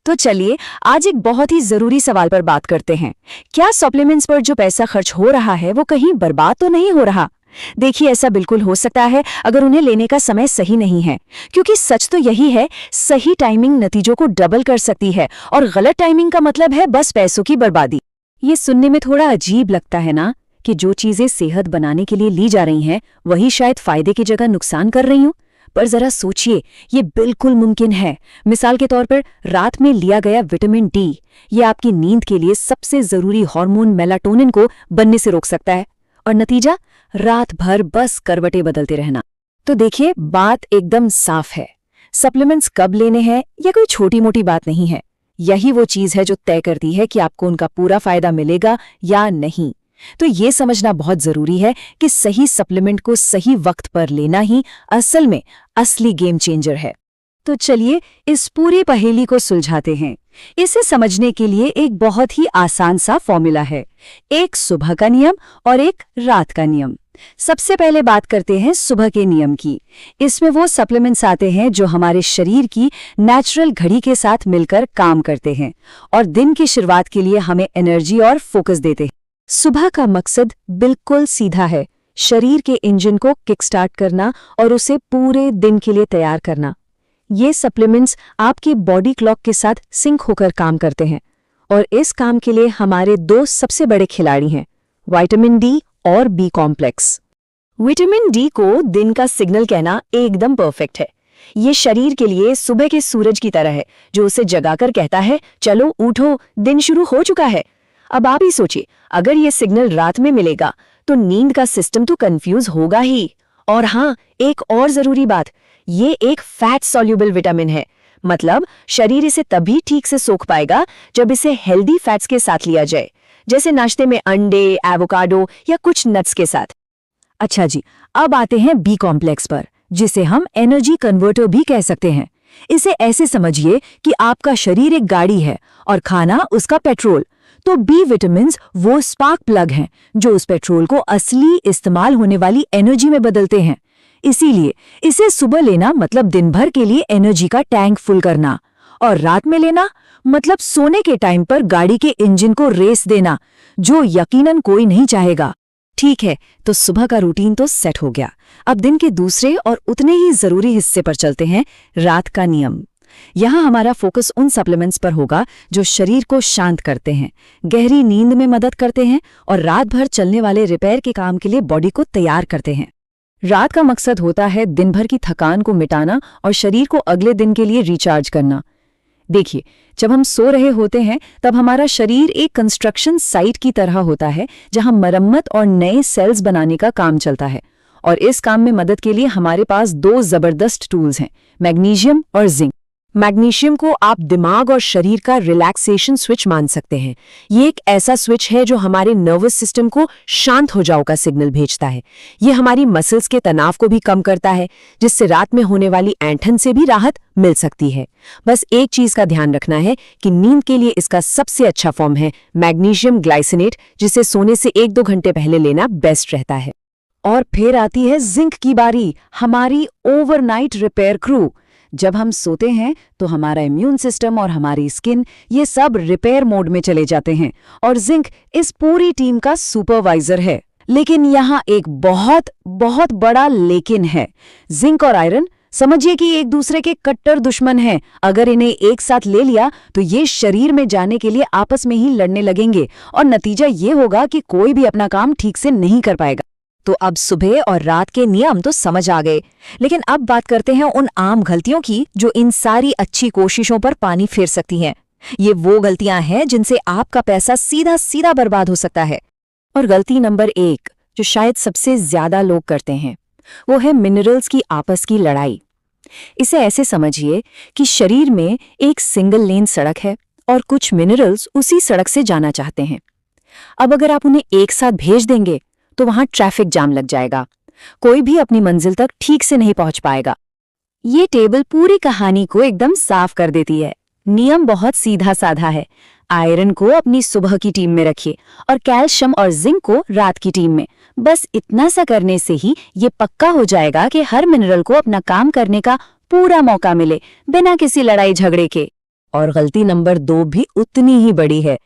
तो चलिए आज एक बहुत ही जरूरी सवाल पर बात करते हैं। क्या सप्लीमेंट्स पर जो पैसा खर्च हो रहा है वो कहीं बर्बाद तो नहीं हो रहा? देखिए, ऐसा बिल्कुल हो सकता है अगर उन्हें लेने का समय सही नहीं है, क्योंकि सच तो यही है, सही टाइमिंग नतीजों को डबल कर सकती है और गलत टाइमिंग का मतलब है बस पैसों की बर्बादी। ये सुनने में थोड़ा अजीब लगता है ना, कि जो चीजें सेहत बनाने के लिए ली जा रही हैं वही शायद फायदे की जगह नुकसान कर रही हूं। पर जरा सोचिए, ये बिल्कुल मुमकिन है। मिसाल के तौर पर रात में लिया गया विटामिन डी, ये आपकी नींद के लिए सबसे जरूरी हार्मोन मेलाटोनिन को बनने से रोक सकता है, और नतीजा रात भर बस करवटें बदलते रहना। तो देखिए, बात एकदम साफ है, सप्लीमेंट्स कब लेने हैं यह कोई छोटी मोटी बात नहीं है। यही वो चीज है जो तय करती है कि आपको उनका पूरा फायदा मिलेगा या नहीं। तो ये समझना बहुत जरूरी है कि सही सप्लीमेंट को सही वक्त पर लेना ही असल में असली गेम चेंजर है। तो चलिए इस पूरी पहेली को सुलझाते हैं। इसे समझने के लिए एक बहुत ही आसान सा फॉर्मूला है, एक सुबह का नियम और एक रात का नियम। सबसे पहले बात करते हैं सुबह के नियम की। इसमें वो सप्लीमेंट्स आते हैं जो हमारे शरीर की नेचुरल घड़ी के साथ मिलकर काम करते हैं और दिन की शुरुआत के लिए हमें एनर्जी और फोकस देते हैं। सुबह का मकसद बिल्कुल सीधा है, शरीर के इंजन को किक स्टार्ट करना और उसे पूरे दिन के लिए तैयार करना। ये सप्लीमेंट्स आपकी बॉडी क्लॉक के साथ सिंक होकर काम करते हैं और इस काम के लिए हमारे दो सबसे बड़े खिलाड़ी हैं, विटामिन डी और बी कॉम्प्लेक्स। विटामिन डी को दिन का सिग्नल कहना एकदम परफेक्ट है। ये शरीर के लिए सुबह के सूरज की तरह है, जो उसे जगाकर कहता है, चलो उठो, दिन शुरू हो चुका है। अब आप ही सोचिए, अगर ये सिग्नल रात में मिलेगा तो नींद का सिस्टम तो कंफ्यूज होगा ही। और हाँ, एक और जरूरी बात, ये एक फैट सॉल्युबल विटामिन है, मतलब शरीर इसे तभी ठीक से सोख पाएगा जब इसे हेल्दी फैट्स के साथ लिया जाए, जैसे नाश्ते में अंडे, एवोकाडो या कुछ नट्स के साथ। अच्छा जी, अब आते हैं बी कॉम्प्लेक्स पर, जिसे हम एनर्जी कन्वर्टर भी कह सकते हैं। इसे ऐसे समझिए कि आपका शरीर एक गाड़ी है और खाना उसका पेट्रोल। तो बी विटामिन्स वो स्पार्क प्लग हैं जो उस पेट्रोल को असली इस्तेमाल होने वाली एनर्जी में बदलते हैं। इसीलिए इसे सुबह लेना मतलब दिन भर के लिए एनर्जी का टैंक फुल करना, और रात में लेना मतलब सोने के टाइम पर गाड़ी के इंजन को रेस देना, जो यकीनन कोई नहीं चाहेगा। ठीक है, तो सुबह का रूटीन तो सेट हो गया। अब दिन के दूसरे और उतने ही जरूरी हिस्से पर चलते हैं, रात का नियम। यहाँ हमारा फोकस उन सप्लीमेंट्स पर होगा जो शरीर को शांत करते हैं, गहरी नींद में मदद करते हैं और रात भर चलने वाले रिपेयर के काम के लिए बॉडी को तैयार करते हैं। रात का मकसद होता है दिन भर की थकान को मिटाना और शरीर को अगले दिन के लिए रिचार्ज करना। देखिए, जब हम सो रहे होते हैं तब हमारा शरीर एक कंस्ट्रक्शन साइट की तरह होता है, जहां मरम्मत और नए सेल्स बनाने का काम चलता है। और इस काम में मदद के लिए हमारे पास दो जबरदस्त टूल्स हैं, मैग्नीशियम और जिंक। मैग्नीशियम को आप दिमाग और शरीर का रिलैक्सेशन स्विच मान सकते हैं। ये एक ऐसा स्विच है जो हमारे नर्वस सिस्टम को शांत हो जाओ का सिग्नल भेजता है। ये हमारी मसल्स के तनाव को भी कम करता है, जिससे रात में होने वाली ऐंठन से भी राहत मिल सकती है। बस एक चीज का ध्यान रखना है कि नींद के लिए इसका सबसे अच्छा फॉर्म है मैग्नीशियम ग्लाइसिनेट, जिसे सोने से 1-2 घंटे पहले लेना बेस्ट रहता है। और फिर आती है जिंक की बारी, हमारी ओवरनाइट रिपेयर क्रू। जब हम सोते हैं तो हमारा इम्यून सिस्टम और हमारी स्किन ये सब रिपेयर मोड में चले जाते हैं और जिंक इस पूरी टीम का सुपरवाइजर है। लेकिन यहाँ एक बहुत बहुत बड़ा लेकिन है। जिंक और आयरन समझिए कि एक दूसरे के कट्टर दुश्मन हैं। अगर इन्हें एक साथ ले लिया तो ये शरीर में जाने के लिए आपस में ही लड़ने लगेंगे और नतीजा ये होगा कि कोई भी अपना काम ठीक से नहीं कर पाएगा। तो अब सुबह और रात के नियम तो समझ आ गए, लेकिन अब बात करते हैं उन आम गलतियों की जो इन सारी अच्छी कोशिशों पर पानी फेर सकती हैं। ये वो गलतियां हैं जिनसे आपका पैसा सीधा सीधा बर्बाद हो सकता है। और गलती नंबर 1 जो शायद सबसे ज्यादा लोग करते हैं, वो है मिनरल्स की आपस की लड़ाई। इसे ऐसे समझिए कि शरीर में एक सिंगल लेन सड़क है और कुछ मिनरल्स उसी सड़क से जाना चाहते हैं। अब अगर आप उन्हें एक साथ भेज देंगे तो वहां ट्रैफिक जाम लग जाएगा, कोई भी अपनी मंजिल तक ठीक से नहीं पहुंच पाएगा। ये टेबल पूरी कहानी को एकदम साफ कर देती है। नियम बहुत सीधा साधा है, आयरन को अपनी सुबह की टीम में रखिए और कैल्शियम और जिंक को रात की टीम में। बस इतना सा करने से ही ये पक्का हो जाएगा कि हर मिनरल को अपना काम करने का पूरा मौका मिले, बिना किसी लड़ाई झगड़े के। और गलती नंबर 2 भी उतनी ही बड़ी है।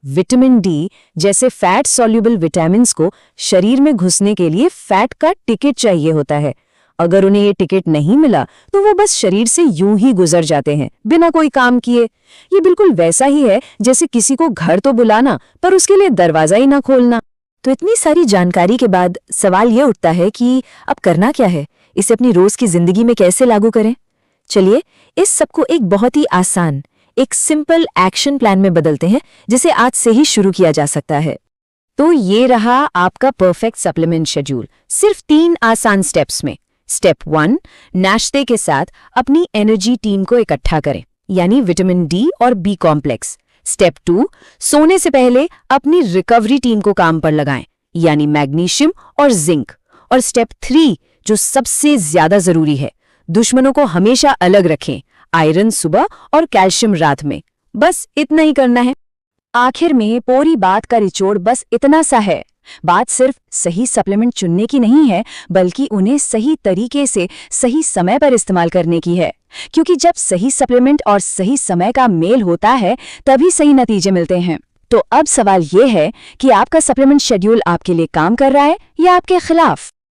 विटामिन डी जैसे फैट सॉल्युबल विटामिन्स को शरीर में घुसने के लिए फैट का टिकट चाहिए होता है। अगर उन्हें ये टिकट नहीं मिला तो वो बस शरीर से यूं ही गुजर जाते हैं बिना कोई काम किए। ये बिल्कुल वैसा ही है जैसे किसी को घर तो बुलाना पर उसके लिए दरवाजा ही ना खोलना। तो इतनी सारी जानकारी के बाद सवाल ये उठता है कि अब करना क्या है, इसे अपनी रोज की जिंदगी में कैसे लागू करें। चलिए इस सबको एक बहुत ही आसान, एक सिंपल एक्शन प्लान में बदलते हैं जिसे आज से ही शुरू किया जा सकता है। तो ये रहा आपका परफेक्ट सप्लीमेंट शेड्यूल, सिर्फ 3 आसान स्टेप्स में। स्टेप 1, नाश्ते के साथ अपनी एनर्जी टीम को इकट्ठा करें, यानी विटामिन डी और बी कॉम्प्लेक्स। स्टेप 2, सोने से पहले अपनी रिकवरी टीम को काम पर लगाएं, यानी मैग्नीशियम और जिंक। और स्टेप 3, जो सबसे ज्यादा जरूरी है, दुश्मनों को हमेशा अलग रखें, आयरन सुबह और कैल्शियम रात में। बस इतना ही करना है। आखिर में पूरी बात का निचोड़ बस इतना सा है, बात सिर्फ सही सप्लीमेंट चुनने की नहीं है, बल्कि उन्हें सही तरीके से सही समय पर इस्तेमाल करने की है। क्योंकि जब सही सप्लीमेंट और सही समय का मेल होता है तभी सही नतीजे मिलते हैं। तो अब सवाल ये है कि आपका सप्लीमेंट शेड्यूल आपके लिए काम कर रहा है या आपके खिलाफ।